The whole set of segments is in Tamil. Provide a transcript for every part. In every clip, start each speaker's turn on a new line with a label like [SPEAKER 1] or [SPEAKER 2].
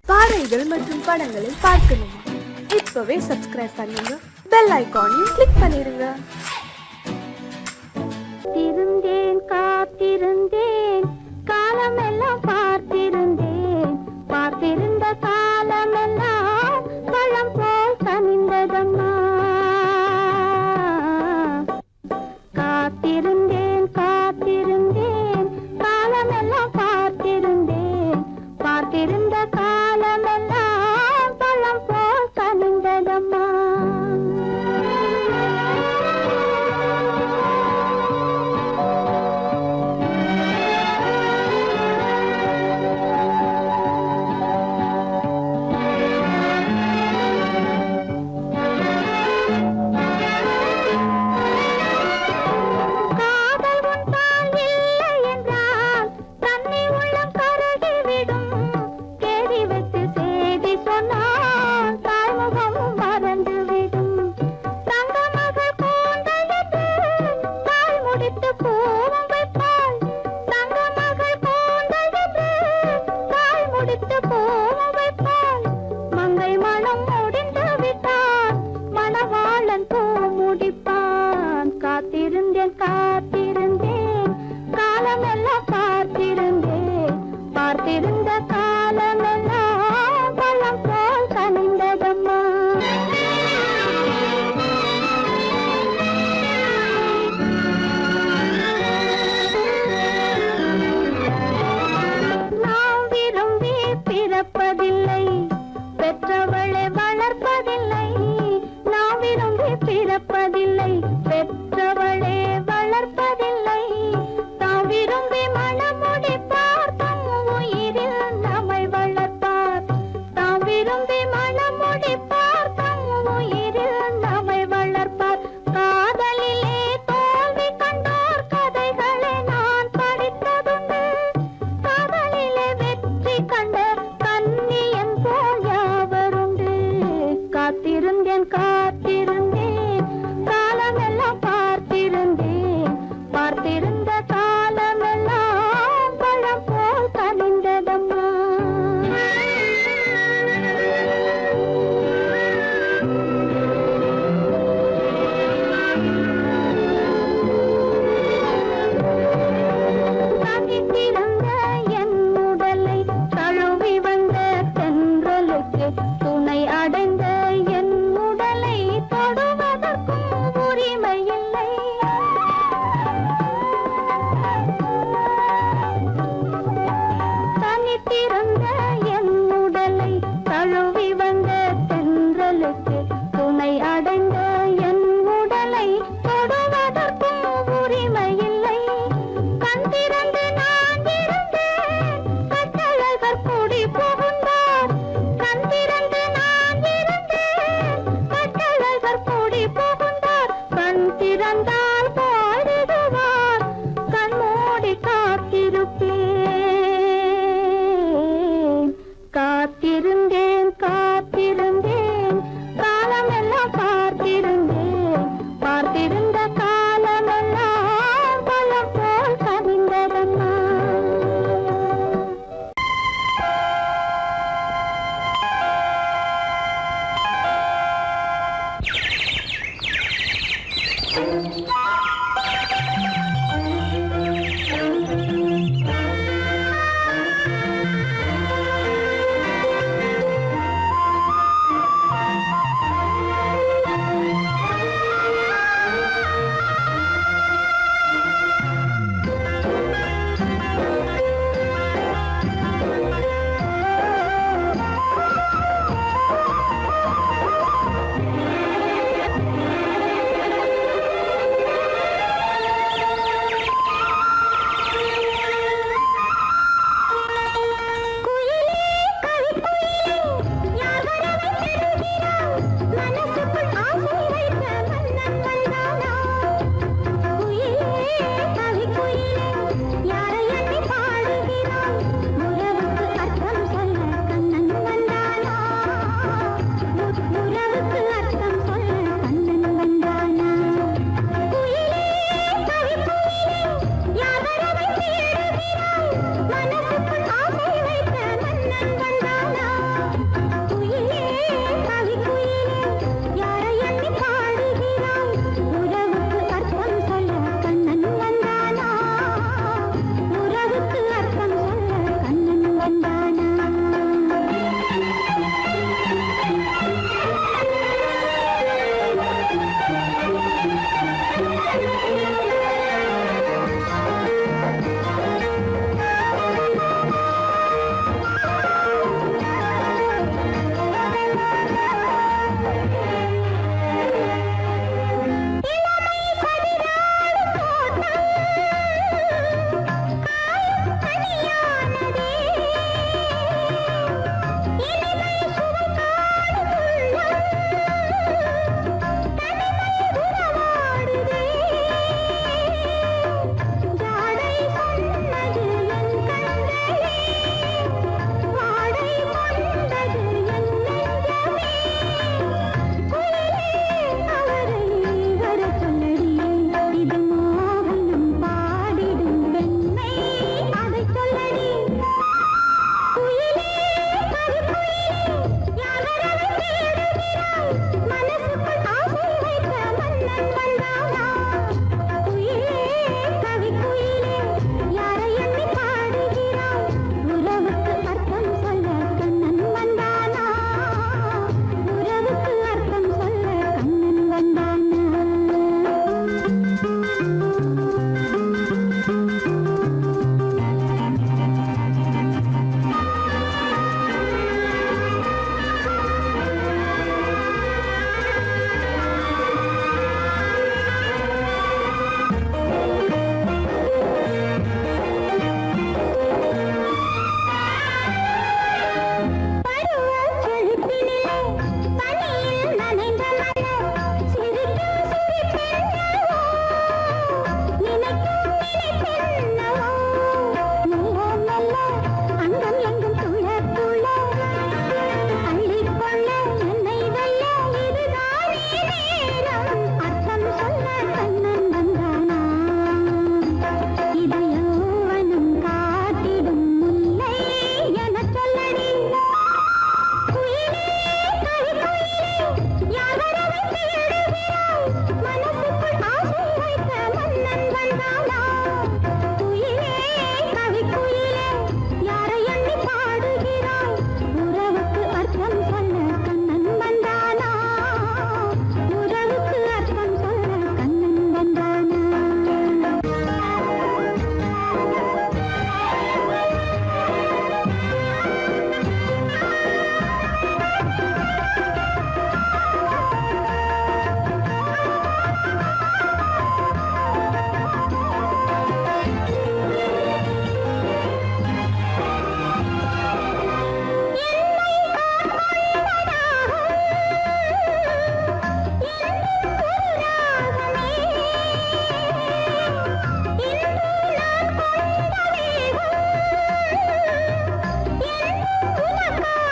[SPEAKER 1] பாடல்கள் மற்றும் படங்களை பார்க்கணுமா? இப்பவே சப்ஸ்கிரைப் பண்ணுங்க, பெல் ஐகானையும் கிளிக் பண்ணிருங்க.
[SPEAKER 2] திருந்தேன் காத்திருந்தேன் காலமெல்லாம் பார்த்திருந்தேன், பார்த்திருந்த காலமெல்லாம் பழம் போல் கனிந்ததம்மா. காத்திருந்தேன் காத்திருந்தேன் காலமெல்லாம் பார்த்திருந்தேன், பார்த்திருந்த காலமெல்லாம் பழம் போல் கனிந்ததம்மா. காத்திருந்தேன் காலமெல்லாம் பார்த்திருந்தேன், பார்த்திருந்த காலமெல்லாம் பழம் போல் கனிந்ததம்மா. நாம் விரும்பி பிறப்பதில்லை, பெற்றவளை வளர்ப்பதில்லை. நாம் விரும்பி பிறப்பதில்லை, பெற்றவளே வளர்ப்பதில்லை. தாம் விரும்பி மனமுடிப்பார், தம் உயிரில் நம்மை வளர்ப்பார். தாம் விரும்பி மனமுடிப்பார், தம் உயிரில் நம்மை வளர்ப்பார். காதலிலே தோல்வி கண்டோர் கதைகளை நான் படித்ததுண்டு, காதலிலே வெற்றி கண்ட கன்னியன் போல் யாவருண்டு. காத்திருந்தேன் காத்திருந்தேன் காலமெல்லாம் பார்த்திருந்தேன், பார்த்திருந்த காலமெல்லாம் பழம் போல் கனிந்ததம்மா. தனித்திருந்த என் உடலை தழுவி வந்த தென்றலுக்கு துணை அடைந்த என் உடலை தொடுவதற்கும் உரிமையில்லை. தனித்திருந்த என் உடலை தழுவி வந்த தென்றலுக்கு துணை அடைந்த என் உடலை தொடுவதற்கும் உரிமையில்லை. கண் திறந்து நான் இருந்தேன், கட்டழகர் கூடி புகுந்தார். கண் திறந்து நான் இருந்தேன், கட்டழகர் கூடி புகுந்தார். கண் திறந்தால் பாடுவார், கண் மூடி காத்திருப்பேன். காத்திருந்தேன் காத்திருந்தேன் காலமெல்லாம் பார்த்திருந்தேன், பார்த்திருந்த காலமெல்லாம் பழம் போல் கனிந்ததம்மா.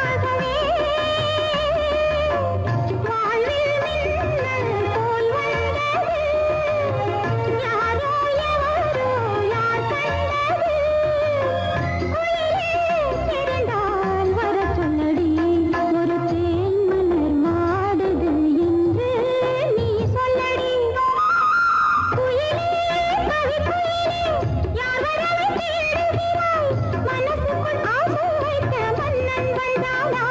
[SPEAKER 2] ஆகவே வாழ்வில் மின்னல் போல் வந்தது யாரோ எவரோ யார் கண்டது குயிலே இருந்தால் வர சொல்லடி ஒரு தேன் மலர் மாடுது என்று நீ சொல்லடி குயிலே கவி குயிலே யார் வரவை தேடுகிறாய் மனசுக்குள் ஆசை வைத்த மன்னன் வந்தானா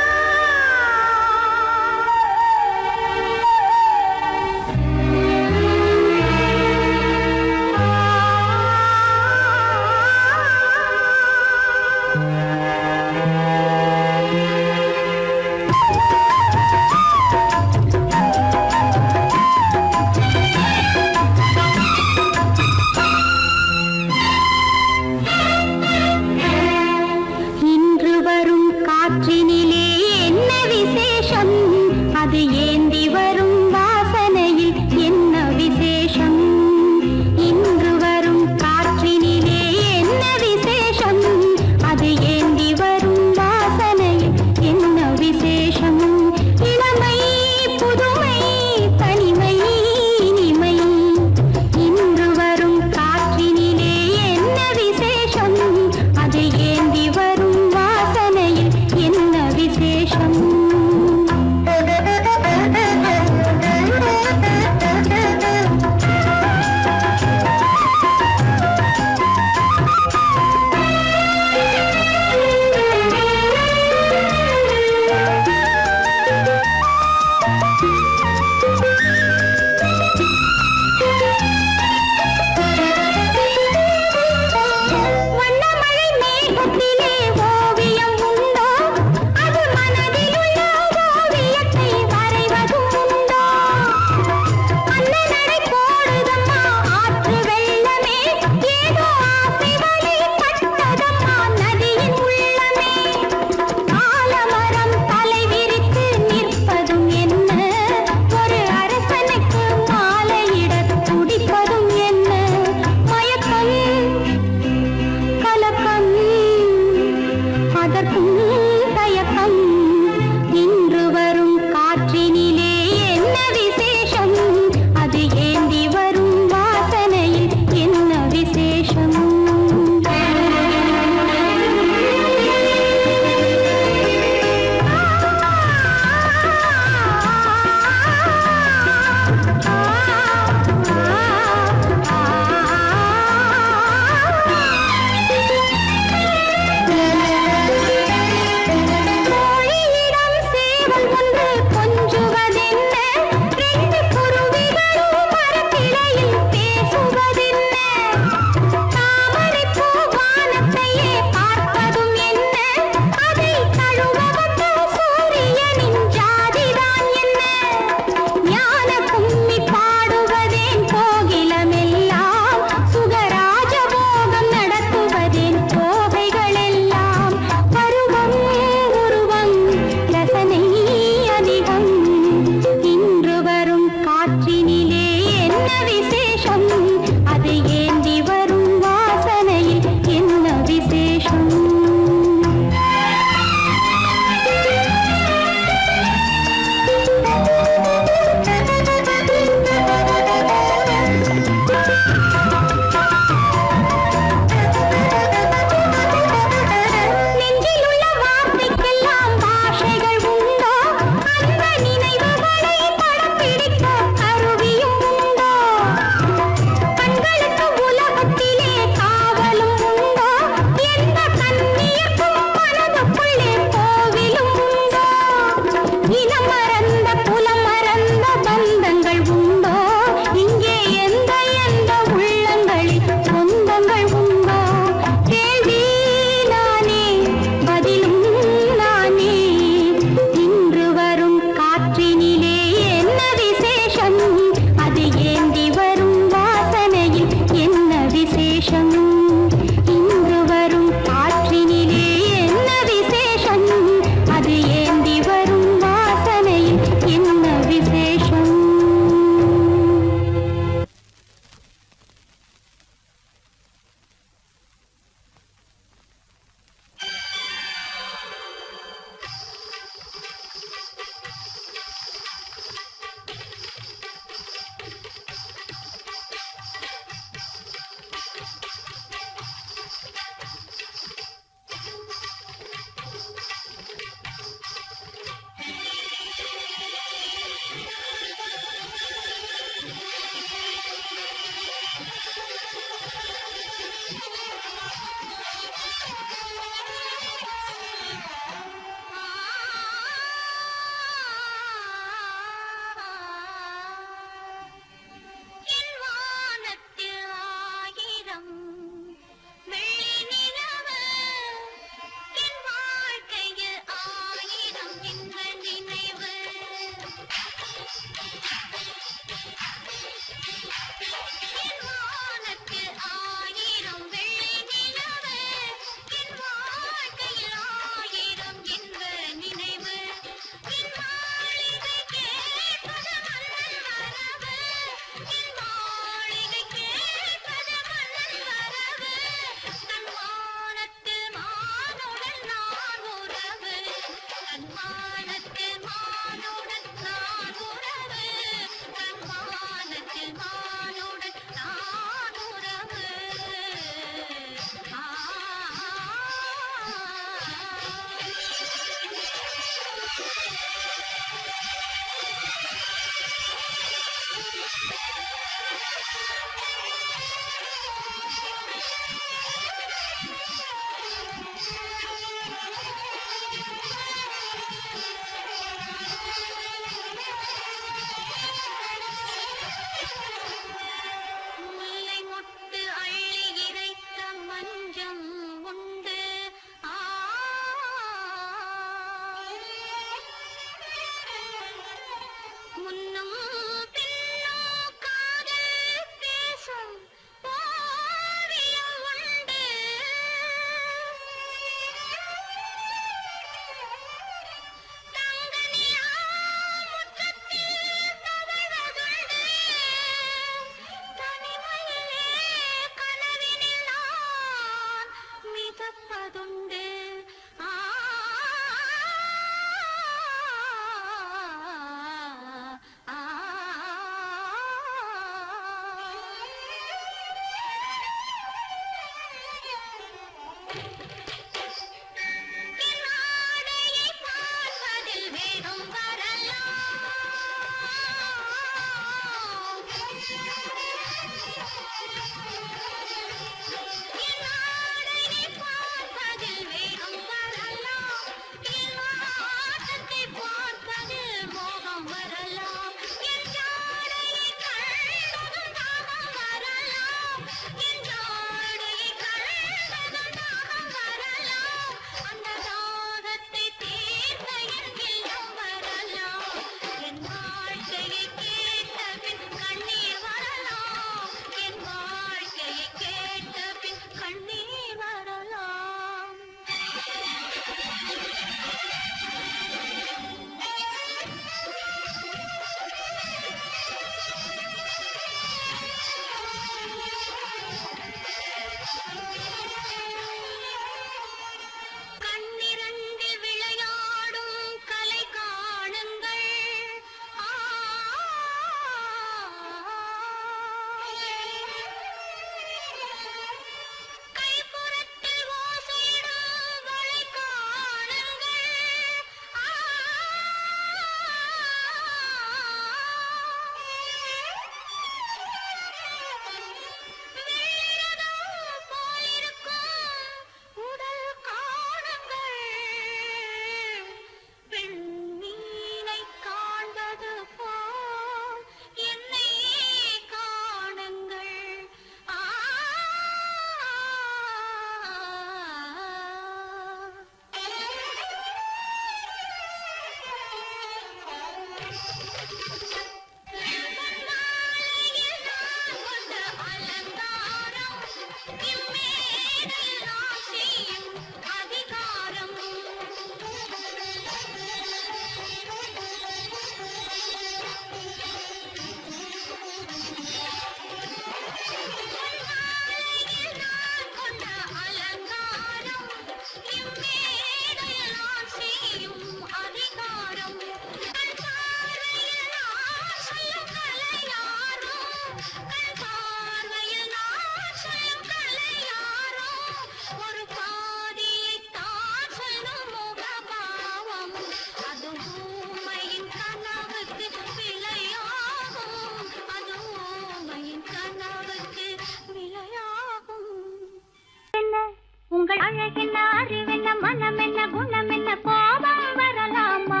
[SPEAKER 2] உங்கள் அழகென்ன அறிவென்ன மனம் என்ன குணம் என்ன கோபம் வரலாமா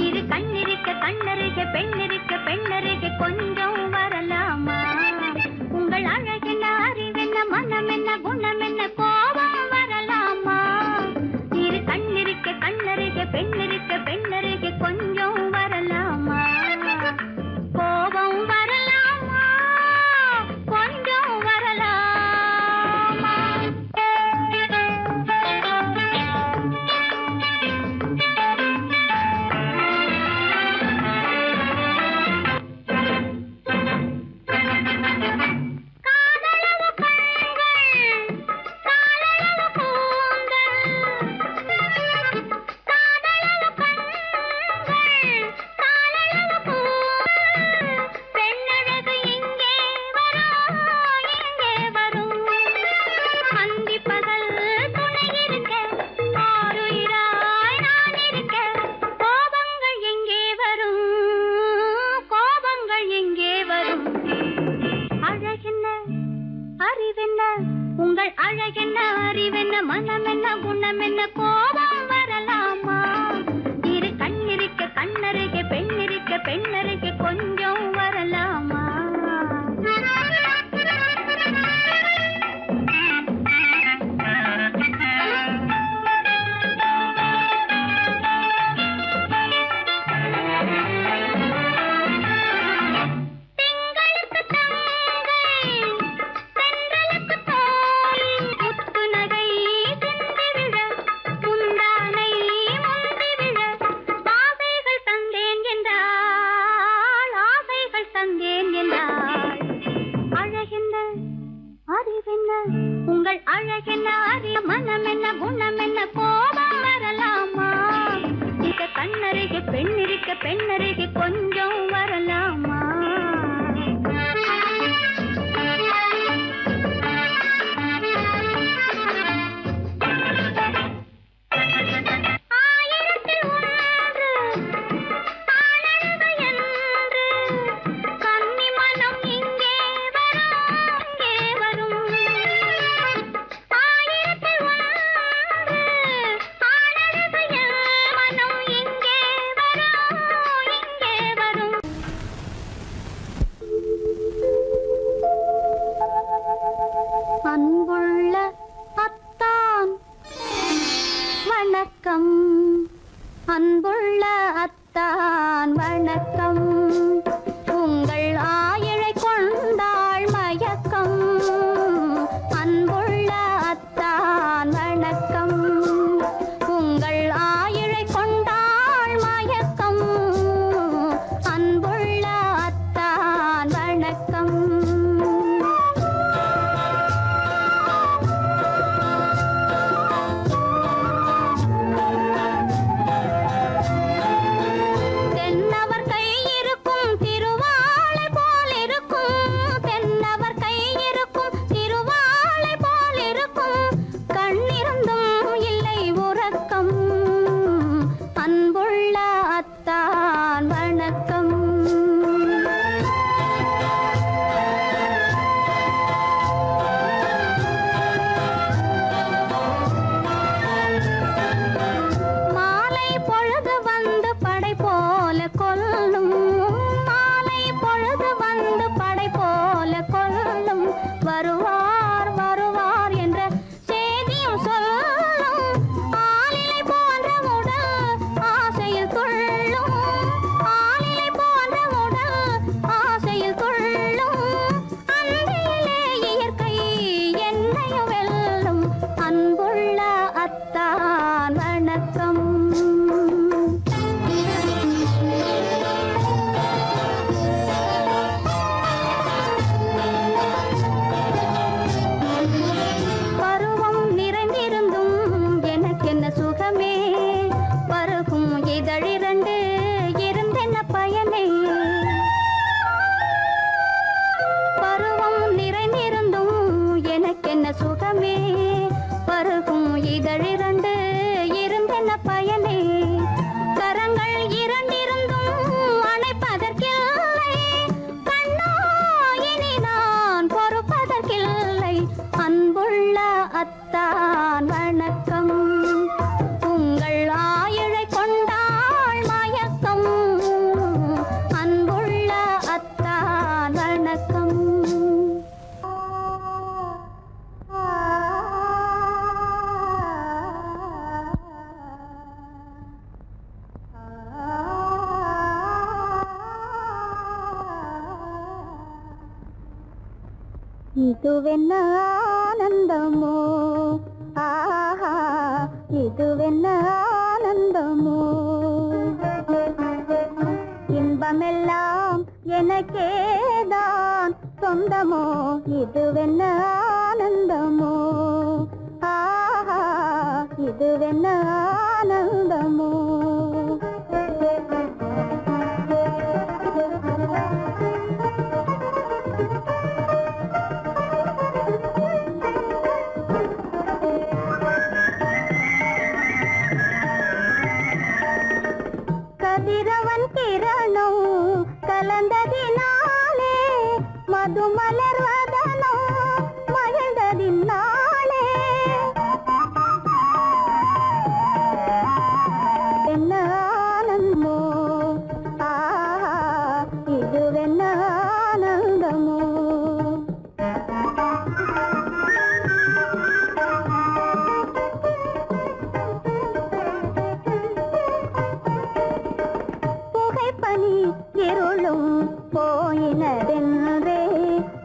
[SPEAKER 2] இரு கண்ணிருக்க கண்ணருக பெண்ணிருக்க பெண்ணருக கொஞ்சம் வரலாமா உங்கள் அழகென்ன அறிவென்ன மனம் என்ன குணம் என்ன கோபம் வரலாமா இரு கண்ணிருக்க கண்ணருக பெண்ணிருக்க பெண்ணருக கொஞ்சம் வரலாமா கோபம் வரலாமா கொஞ்சம் வரலாமா உங்கள் அழகென்ன அறிவென்ன மனம் என்ன குணம் என்ன கோபம் வரலாமா இரு கண்ணிருக்க கண்ணருக பெண்ணிருக்க பெண்ணருக கொஞ்சம் வரலாமா உங்கள் அழகென்ன அறிய மனம் என்ன குணம் என்ன கோபம் வரலாமா இத கண்ணருக பெண்ணிருக்க பெண்ணருக கொஞ்சம் வரலாமா பருகும் இதழிரண்டு இருந்தென்ன பயனே? கரங்கள் இரண்டிருந்தும் அணைப்பதற்கில்லை. கண்ணா இனி நான் பொறுப்பதற்கில்லை. அன்புள்ள அத்தான் வணக்கம். உங்கள் ஆயுளை கொண்டாள் மயக்கம். அன்புள்ள அத்தான் வணக்கம். இதுவென்ன ஆனந்தமோ, ஆஹா இதுவென்ன ஆனந்தமோ, இன்பமெல்லாம் எனக்கேதான் சொந்தமோ. இதுவென்ன ஆனந்தமோ, ஆஹா இதுவென்ன ஆனந்தமோ. கதிரவன் கிரணம் கலந்ததினாலே மது மலர்வதனோ மகிழ்ந்ததினாலே என்ன ஆனந்தமோ, ஆஹா இதுவென்ன ஆனந்தமோ. புகைப்பனி இருளும் போயினதென்றே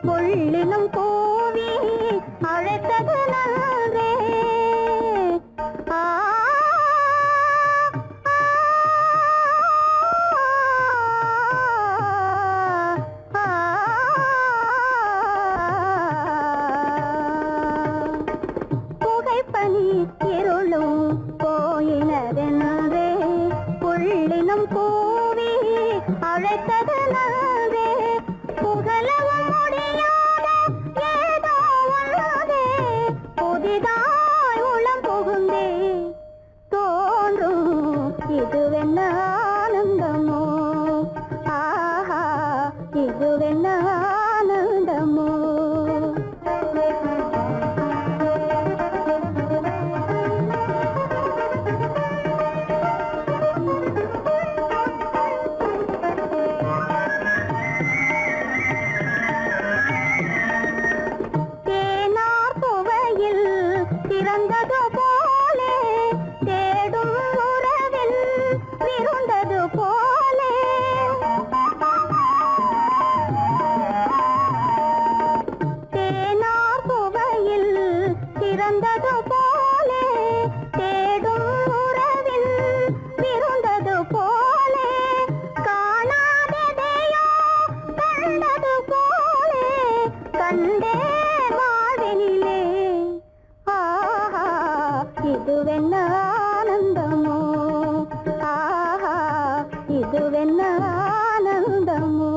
[SPEAKER 2] புள்ளினும் கூவி அழைத்தது நன்றே. ஆ புகைப்பனி இருளும் போயினதென்றே புள்ளினும் கூவி அழைத்தது நன்றே. புகழவும் முடியாத ஏதோ உள்ளதே புதிதாய் உளம் புகுந்தே தோன்றும். இதுவென்ன ஆனந்தமோ, ஆஹா இதுவென்ன ஆனந்தமோ. தேனார் புவையில் திறந்தது போலே தேடும் உறவில் விருந்தது போலே. தேனார் புவையில் திறந்தது போலே தேடும் உறவில் விருந்தது போலே. காணாததையோ கண்டது போலே கண்டே வாழ்வினிலே. ஆஹா இதுவென்ன ஆனந்தமோ, ஆஹா இதுவென்ன ஆனந்தமோ.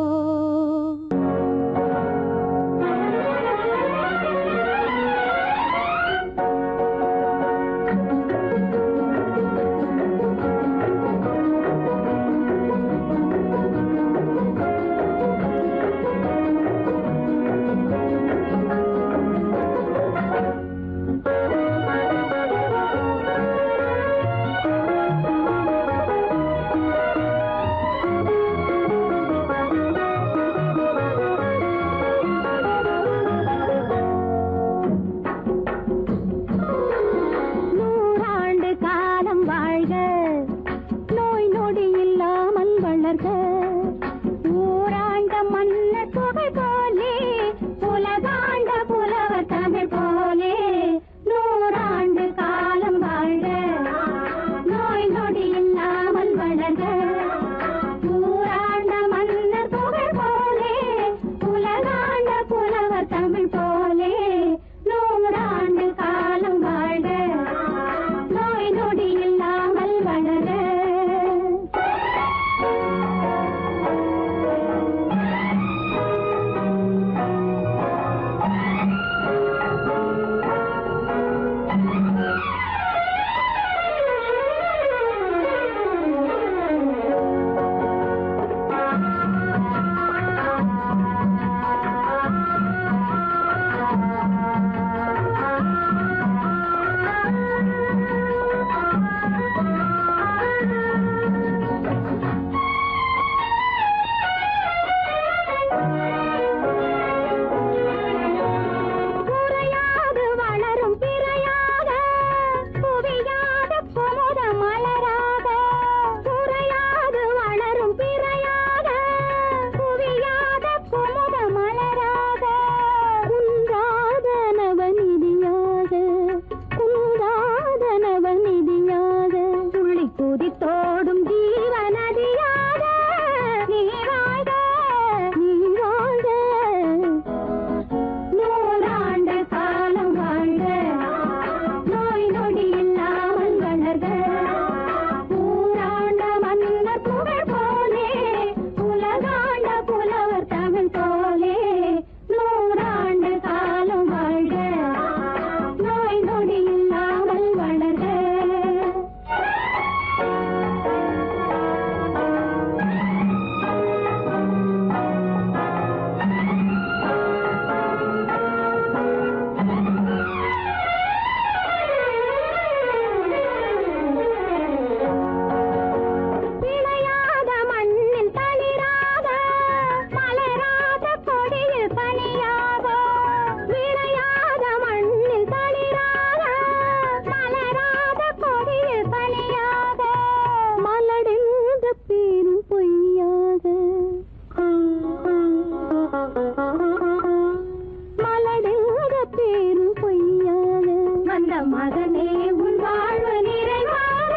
[SPEAKER 2] மகனே உன் வாழ்வு நிறைவாக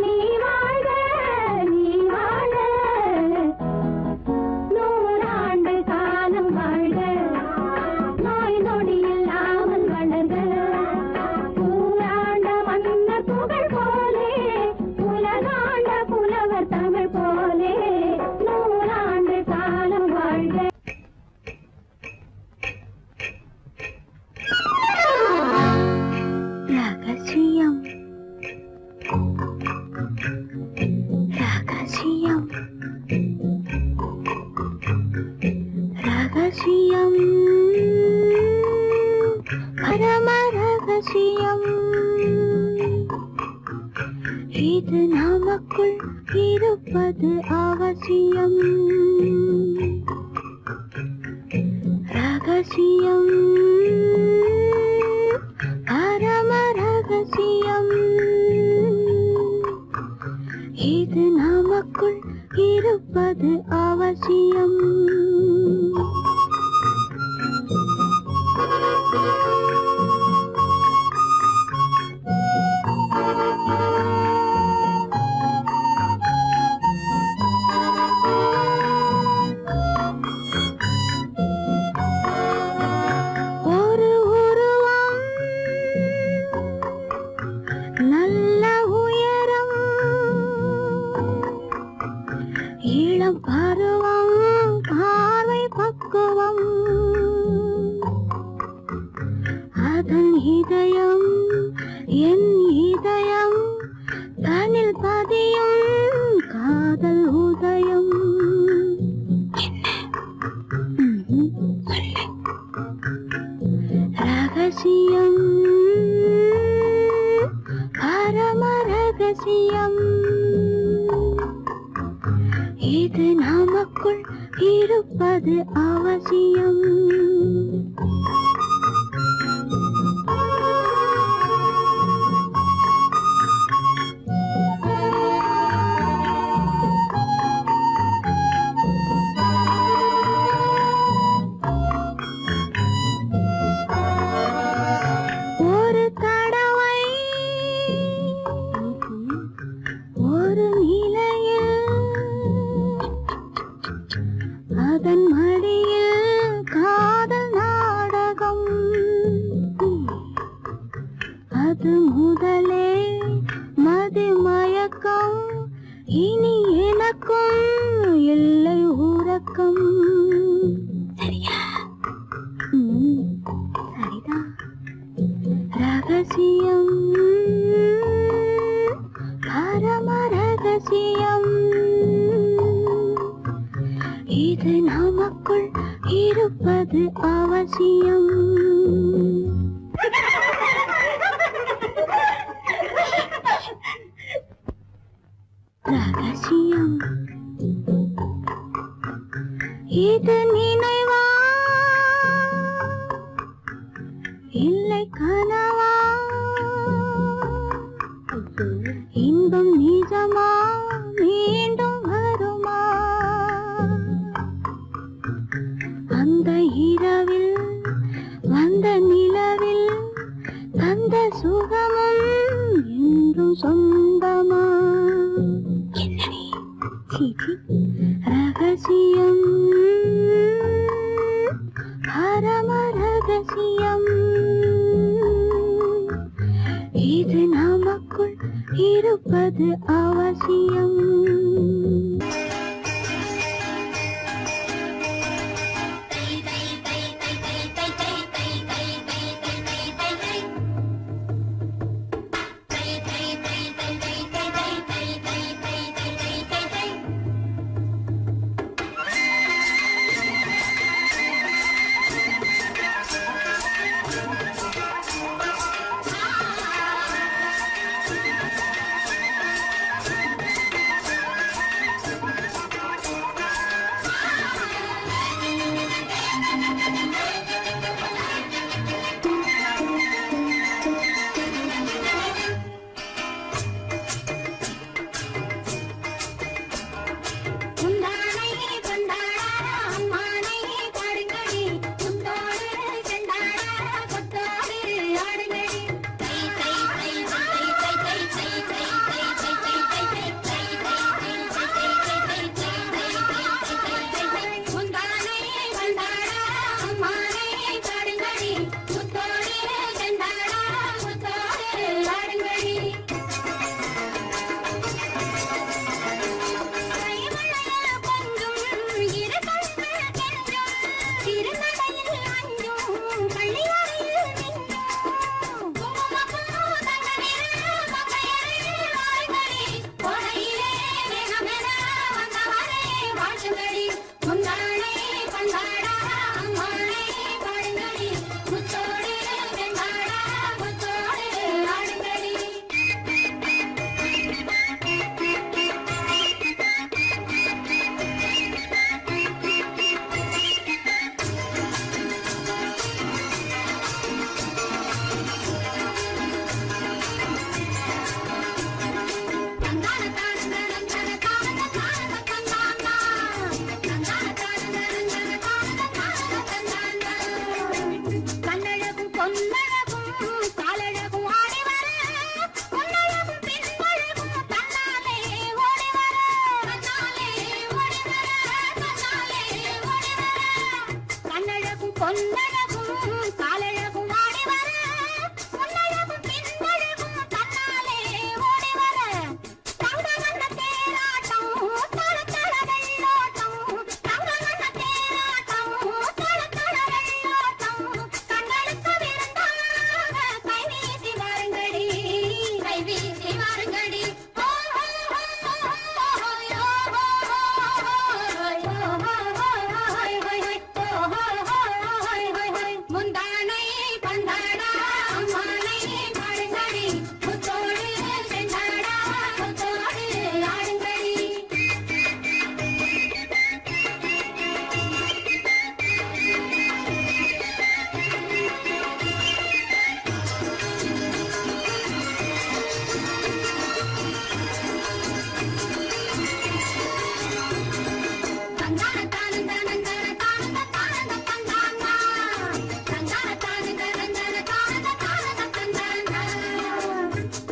[SPEAKER 2] நீ வாழ்க நீ வாழ நூறாண்டு காலம் வாழ்க நோய் நொடி இல்லாமல் வளர்க ஊராண்ட மன்னர் புகழ் போலே உலகாண்ட புலவர் தமிழ் போலே நூறாண்டு காலம் வாழ்க.
[SPEAKER 3] ரகசியம் ரகசியம் ரகசியம் பரம ரகசியம் இது நமக்குள் இருப்பது அவசியம் ரகசியம் பரம ரகசியம் இது நமக்குள் இருப்பது அவசியம் ஒரு உருவம் நல்ல உயரம் இளம் பருவம் பார்வை பக்குவம் அதன் இதயம் என் இதயம் தனில் பதியும் காதல் உதயம் ரகசியம் பரம ரகசியம் இது நமக்குள் இருப்பது அவசியம் ஒரு தடவை ஒரு நிலையில் அதன் மடியில் காதல் நாடகம் அது முதலே மதிமயக்கம் இனி எனக்கும் இல்லை உறக்கம் சரியா சரிதான் ரகசியம் பரம ரகசியம் இது நமக்குள் இருப்பது அவசியம் ரகசியம் இது நினைவா இல்லை கனவா இன்பம் நிஜமா மீண்டும் வருமா அந்த இரவில் வந்த நிலவில் தந்த சுகமும் என்றும் சொந்தமா ரகசியம் பரம ரகசியம் இது நமக்குள் இருப்பது அவசியம்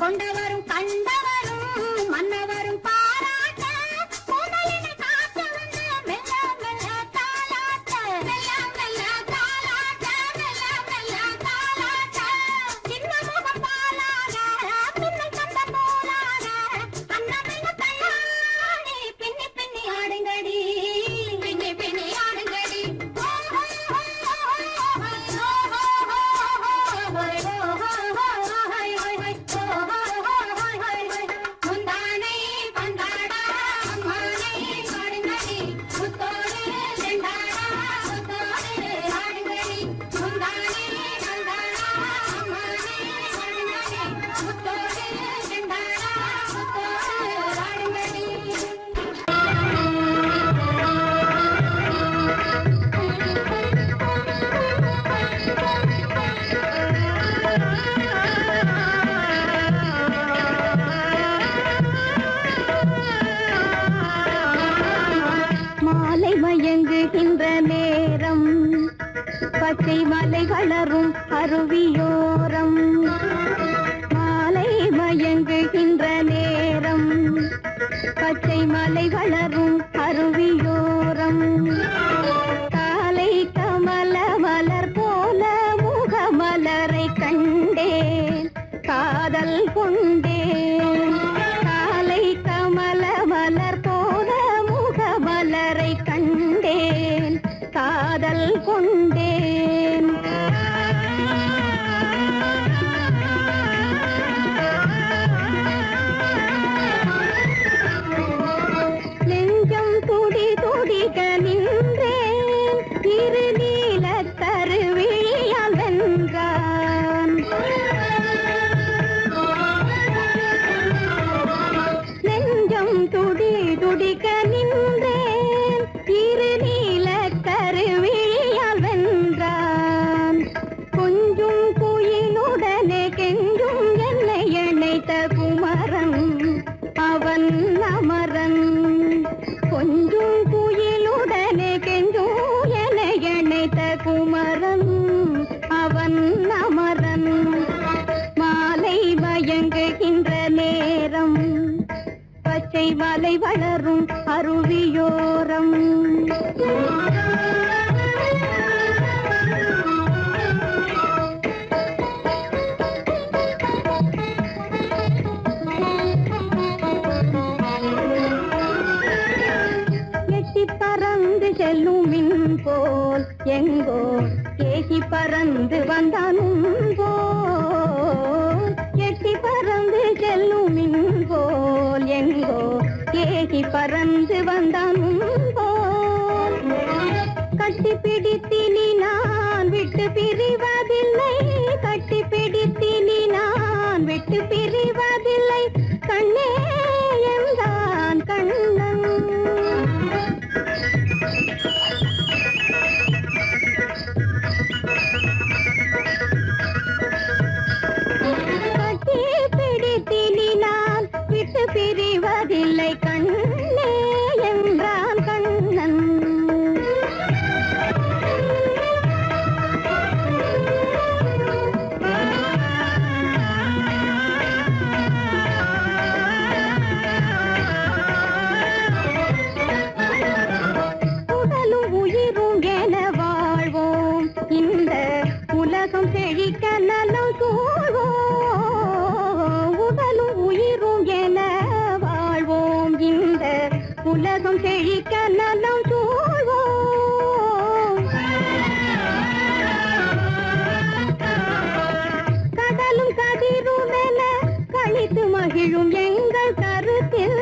[SPEAKER 2] கொண்டவரும் கண்டவரும் மன்னவரும் பாராட்ட முதலினை காத்து வந்து மெல்ல மெல்ல தாலாட்ட மெல்ல மெல்ல தாலாட்ட மெல்ல மெல்ல தாலாட்ட சின்ன முகம் பாலாக பின்னை கண்ட போலாக அன்னமெல்ல தள்ளாடி பின்னி பின்னி ஆடுங்கடி பின்னி பின்னி ஆடுங்கடி முந்தானை பந்தாடா அம்மானை ஆடுங்கடி முத்தோடு செண்டாடா முத்தோடு ஆடுங்கடி முந்தானை பந்தாடா அம்மானை ஆடுங்கடி முத்தோடு செண்டாடா முத்தோடு ஆடுங்கடி
[SPEAKER 3] மாலை மயங்குகின்ற நேரம் பச்சை மலை வளரும் அருவியோரம் மாலை மயங்குகின்ற நேரம் பச்சை மலை வளரும் அருவியோரம் காலை கமல மலர் போல முகமலரை கண்டேன் காதல் கொண்டேன் காலை கமல மலர் போல முகமலரை கண்டேன் காதல் கொண்டேன் நெஞ்சம் துடி துடிக்க நின்றேன் இரு நீல கருவிழியால் வென்றான் நெஞ்சம் துடி துடிக்க நின்றேன் இரு நீல கருவிழியால் வென்றான் கொஞ்சும் குயிலுடனே கெஞ்சும் என்னை இணைத்த குமரன் அவன் அமரன் கொஞ்சும் குயிலுடனே கெஞ்சும் என்னை இணைத்த குமரன் அவன் அமரன் மாலை மயங்குகின்ற நேரம் பச்சை மலை வளரும் அருவியோரம் எட்டி பறந்து செல்லும் மின் போல் எங்கோ ஏகி பறந்து வந்தானும் போல் எட்டி பறந்து செல்லும் மின் போல் எங்கோ ஏகி பறந்து வந்தானும் போல் கட்டி பிடித்தினி நான் விட்டு பிரிவதில்லை கட்டி பிடித்தினி நான் விட்டு பிரிவதில்லை கண்ணே என்றான் கண்ணன் கட்டி பிடித்தினி நான் விட்டு பிரிவதில்லை கண்ணே என்றான் கண்ணன் உடலும் உயிரும் என வாழ்வோம் இந்த உலகம் செழிக்க நலம் சூழ்வோம் உடலும் உயிரும் என வாழ்வோம் இந்த உலகம் செழிக்க நலம் சூழ்வோம் கடலும் கதிரும் என கழித்து மகிழும் எங்கள் கருத்தில்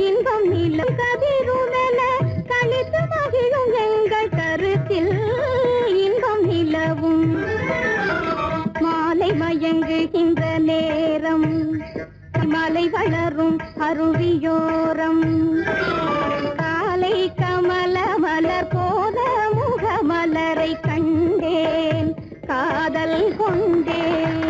[SPEAKER 3] இன்பம் நிலம் கதிரும் என கழித்து மகிழும் எங்கள் கருத்தில் இன்பம் நிலவும் மாலை மயங்குகின்ற நேரம் மலை வளரும் அருவியோரம் காலை கமல மலர் போல முகமலரை கண்டேன் காதல் கொண்டேன்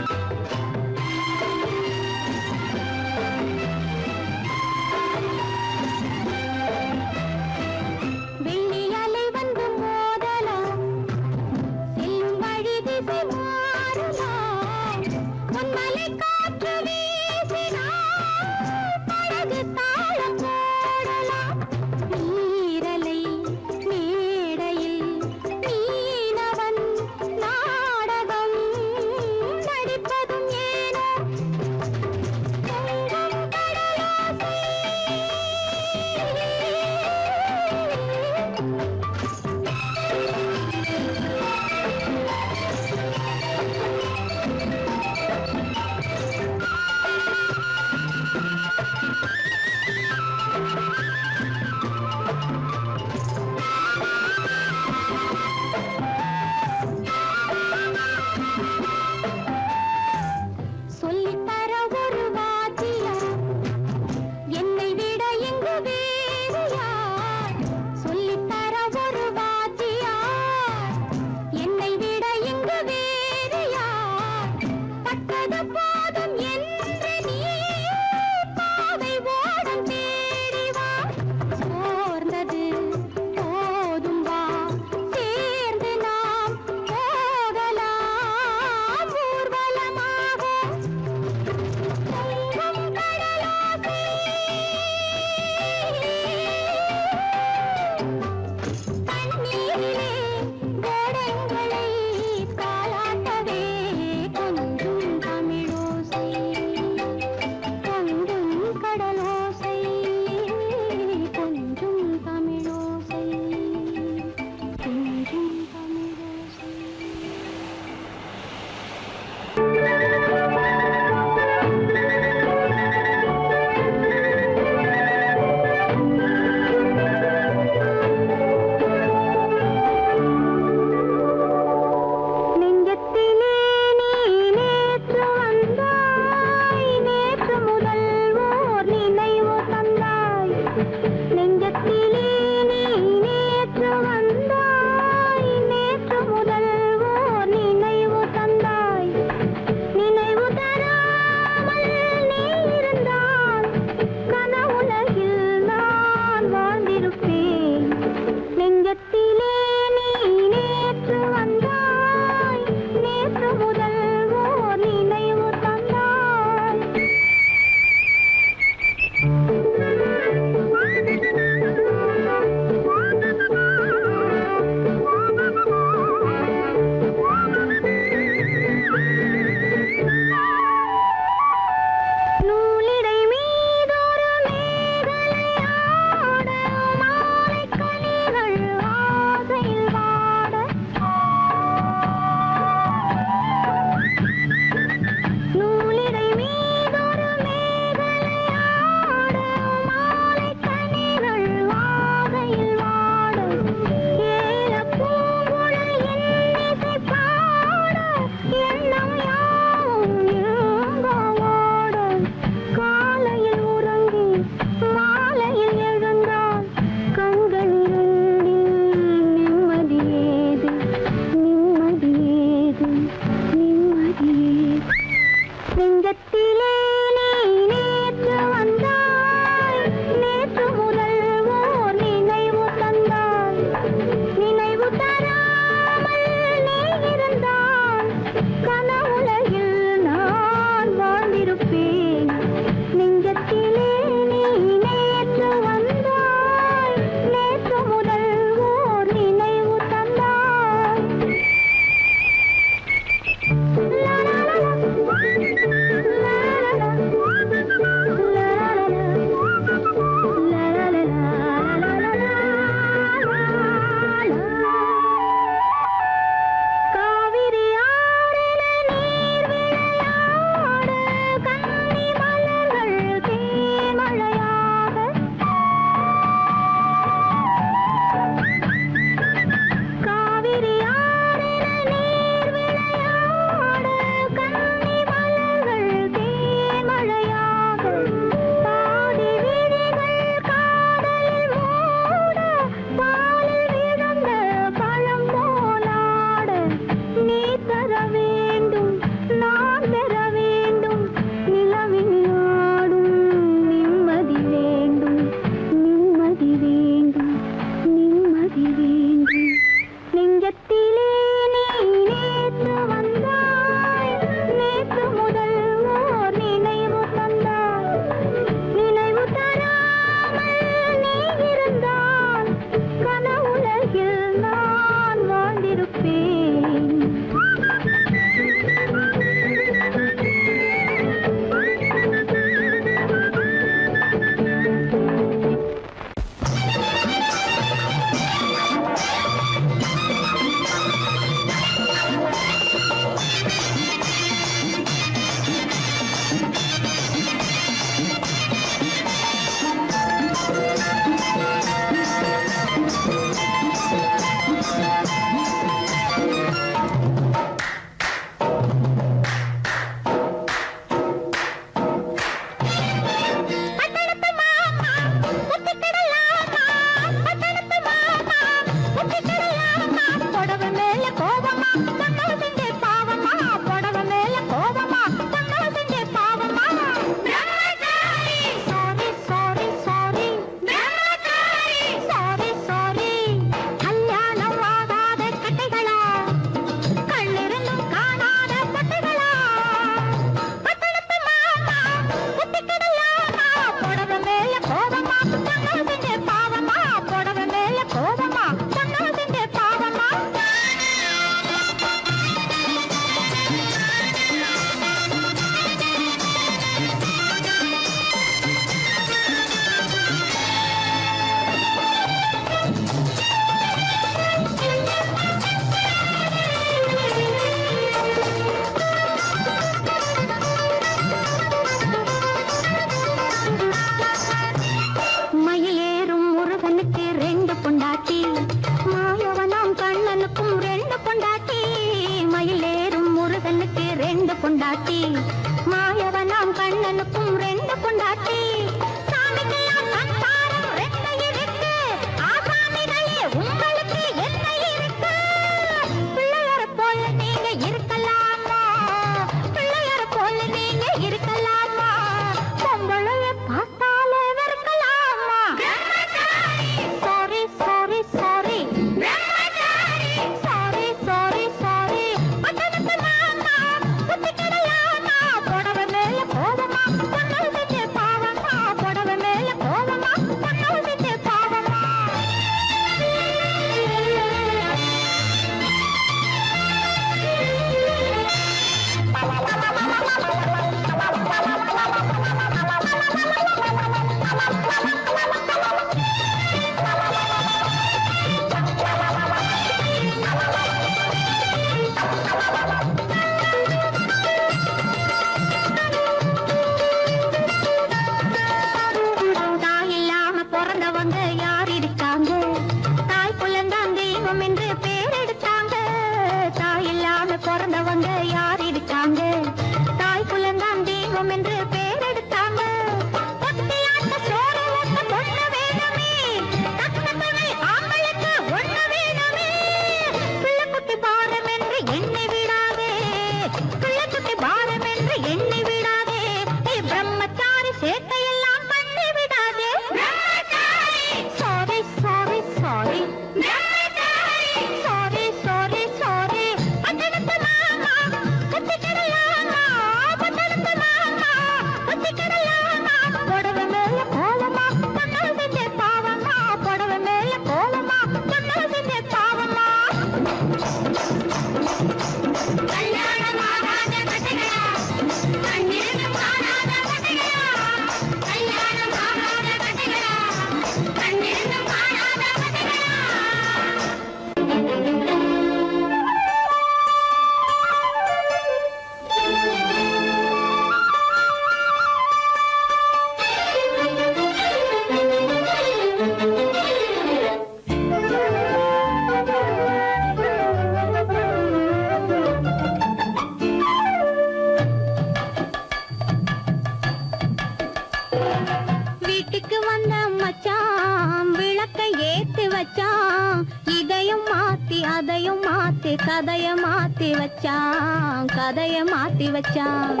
[SPEAKER 3] வீட்டுக்கு வந்த மச்சான் விளக்க ஏத்தி வச்சான், இதையும் மாத்தி அதையும் மாத்தி கதைய மாத்தி வச்சான், கதைய மாத்தி வச்சான்.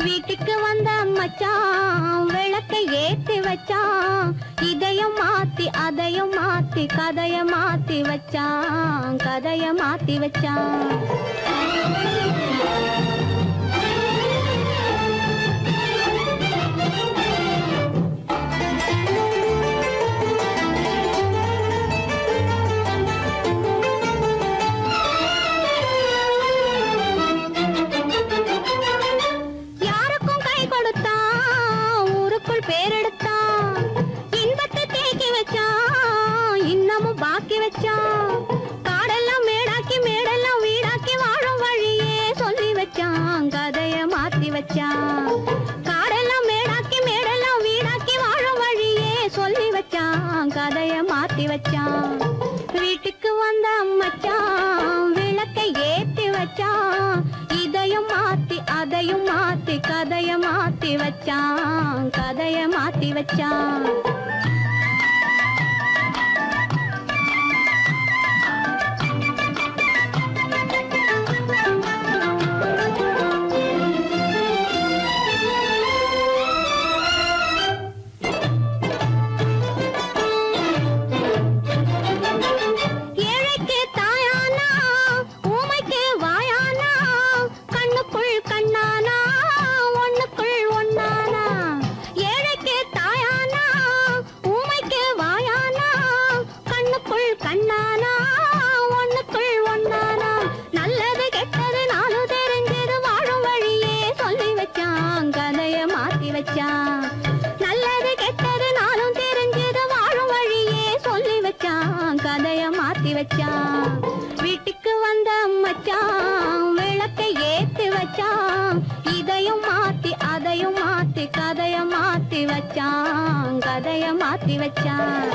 [SPEAKER 3] வீட்டுக்கு வந்த மச்சான் விளக்க ஏத்தி வச்சான், இதையும் மாத்தி அதையும் மாத்தி கதைய மாத்தி வச்சான், கதைய மாத்தி வச்சான். காடெல்லாம் மேடாக்கி மேடெல்லாம் வீடாக்கி வாழும் வழியே சொல்லி வச்சான், கதைய மாத்தி வச்சான். காடெல்லாம் மேடாக்கி மேடெல்லாம் வீடாக்கி வாழும் வழியே சொல்லி வச்சான், கதைய மாத்தி வச்சான். வீட்டுக்கு வந்த மச்சான் விளக்கை ஏத்தி வச்சான், இதையும் மாத்தி அதையும் மாத்தி கதைய மாத்தி வச்சான், கதைய மாத்தி வச்சான். நல்லது கெட்டது நானும் தெரிஞ்சது வாழும் வழியே சொல்லி வச்சான், கதைய மாத்தி வச்சான். வீட்டுக்கு வந்த மச்சான் விளக்கை ஏத்தி வச்சான், இதையும் மாத்தி அதையும் மாத்தி கதைய மாத்தி வச்சான், கதைய மாத்தி வச்சான்.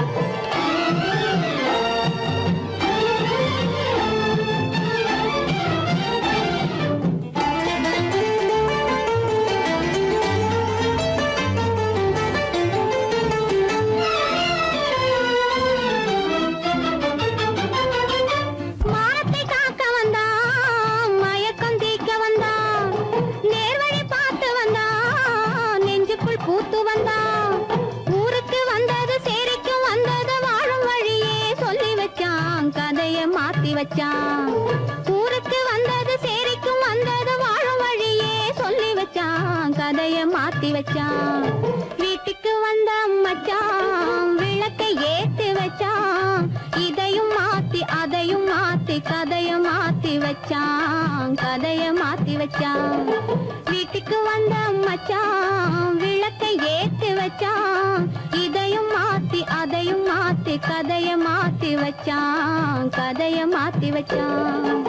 [SPEAKER 3] பூத்து வந்தான் ஊருக்கு வந்தது சேரிக்கும் வந்தது வாழும் வழியே சொல்லி வச்சான், கதைய மாத்தி வச்சான். ஊருக்கு வந்தது சேரிக்கும் வந்தது வாழும் வழியே சொல்லி வச்சான், கதைய மாத்தி வச்சான். வீட்டுக்கு வந்த மச்சான் விளக்கை ஏத்தி வச்சான், இதையும் மாத்தி அதையும் மாத்தி கதைய மாத்தி வச்சான், கதைய மாத்தி வச்சான். வீட்டுக்கு வந்த மச்சான் விளக்கை ஏத்தி வச்சான், இதையும் மாத்தி அதையும் மாத்தி கதைய மாத்தி வச்சான், கதைய மாத்தி வச்சான்.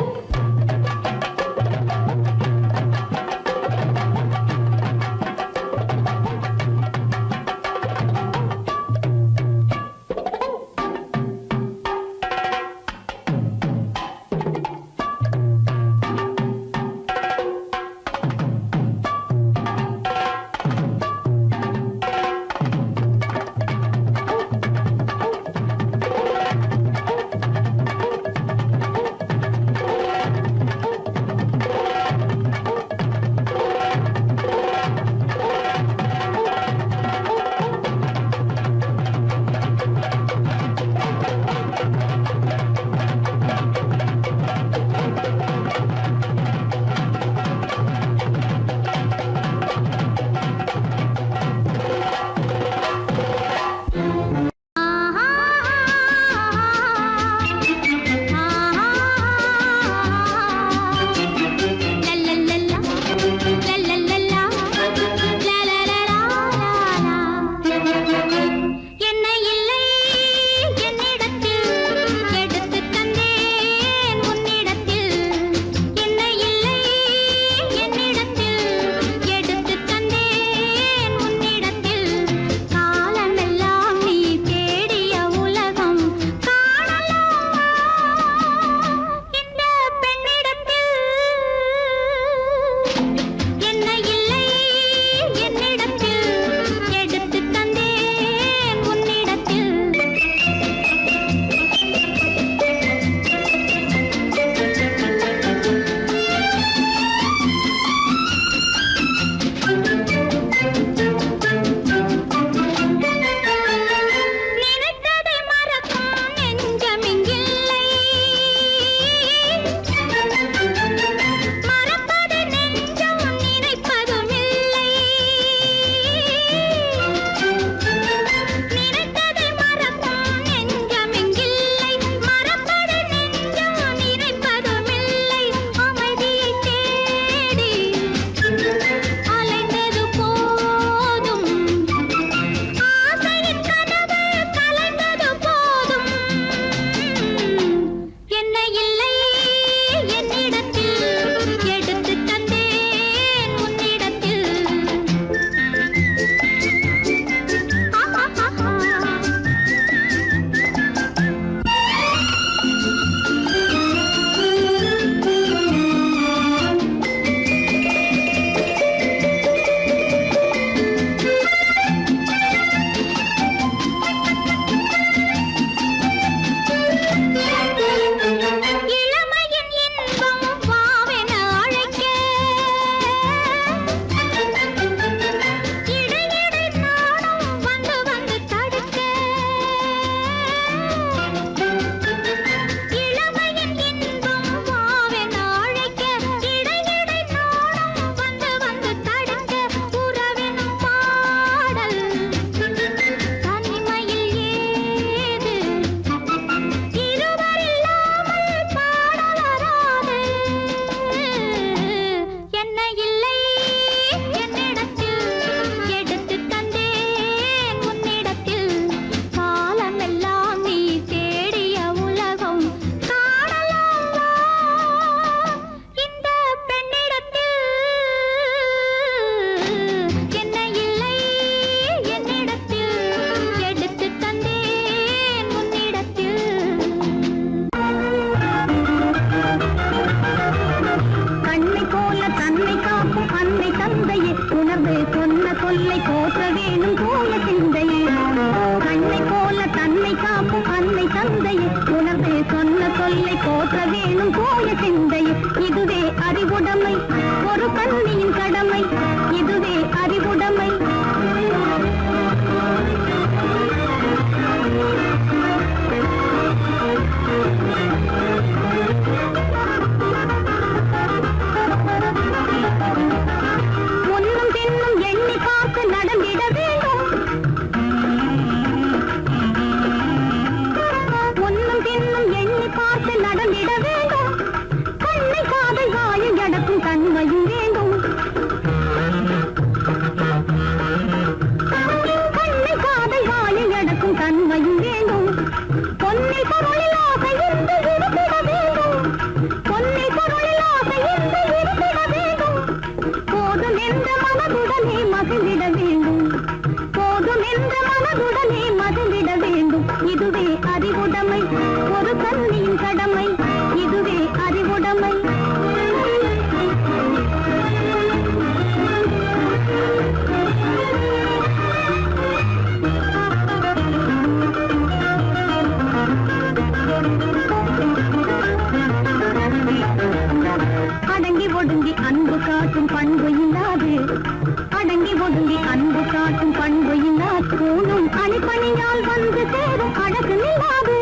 [SPEAKER 3] அணிப்பணியால் வந்து சேரும் அழகு நிலாது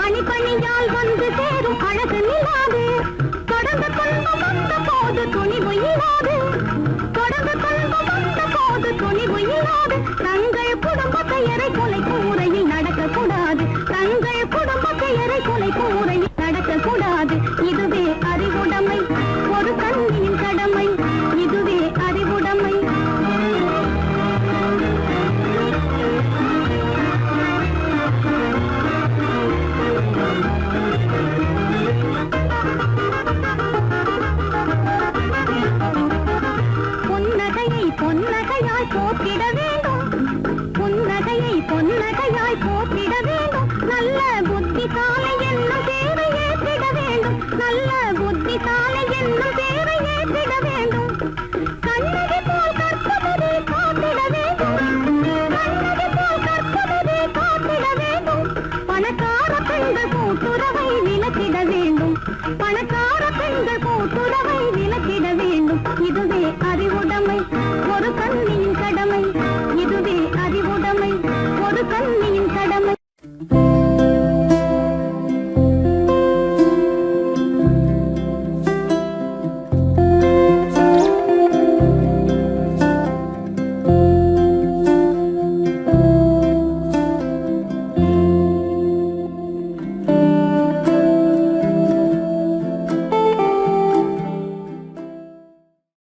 [SPEAKER 3] அணிப்பணியால் வந்து சேரும் அழகு நிலாது தொடர்ந்து துன்பம் வந்த போது துணிவு இல்லாது தொடர்ந்து துன்பம் வந்த போது துணிவு இல்லாது தங்கள் குடும்ப பெயரை குலைக்கும் முறையில் நடக்கக்கூடாது தங்கள் குடும்ப பெயரை குலைக்கும் முறையில் நடக்கக்கூடாது இதுவே அறிவுடைமை ஒரு கண்ணியின் கடமை இதுவே அறிவுடைமை புன்னகையை பொன்னகையாய் போற்றிட வேண்டும் புன்னகையை பொன்னகையாய் போற்றிட வேண்டும் நல்ல புத்திசாலை என்னும் பேரை ஏற்றிட வேண்டும் நல்ல புத்திசாலை என்னும் பேரை ஏற்றிட வேண்டும் கண்ணகி போல் கற்பவரே காத்திட வேண்டும் கண்ணகி போல் கற்பவரே காத்திட வேண்டும் பணக்கார பெண்கள் கூட்டுறவை விலக்கிட வேண்டும் பணக்கார பெண்கள் கூட்டுறவை